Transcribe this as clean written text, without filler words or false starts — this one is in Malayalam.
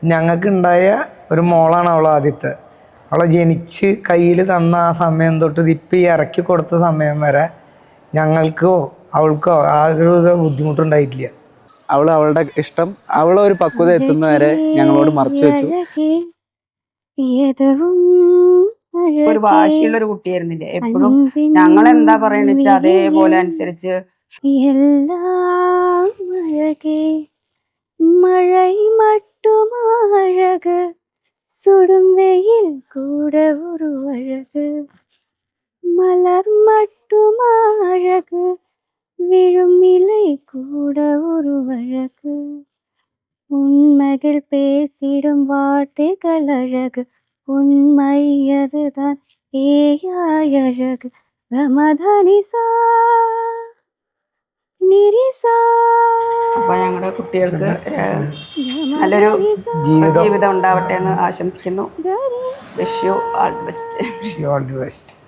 ഞങ്ങൾക്കുണ്ടായ ഒരു മോളാണ് അവൾ ആദ്യത്തെ. അവളെ ജനിച്ച് കയ്യിൽ തന്ന ആ സമയം തൊട്ട് ഇപ്പം ഈ ഇറക്കി കൊടുത്ത സമയം വരെ ഞങ്ങൾക്കോ അവൾക്കോ യാതൊരു ബുദ്ധിമുട്ടുണ്ടായിട്ടില്ല. അവളുടെ ഇഷ്ടം അവളൊരു പക്വത എത്തുന്നവരെ ഞങ്ങളോട് മറച്ചു വെച്ചു. ഒരു വാശിയുള്ളൊരു കുട്ടിയായിരുന്നില്ല. എപ്പോഴും ഞങ്ങൾ എന്താ പറയണെന്ന് വെച്ചാൽ അതേപോലെ അനുസരിച്ച് எல்லாம் அழகே மழை மட்டும் அழகு சுடும் வெயில் கூட ஒரு அழகு மலர் மட்டும் அழகு விழும் இலை கூட ஒரு அழகு உண்மைகள் பேசிடும் வார்த்தைகள் அழகு உண்மை அதுதான் ஏயாய் அழகு கமதனிசா അപ്പൊ ഞങ്ങളുടെ കുട്ടികൾക്ക് നല്ലൊരു ജീവിതം ഉണ്ടാവട്ടെ എന്ന് ആശംസിക്കുന്നു. Wish you all the best.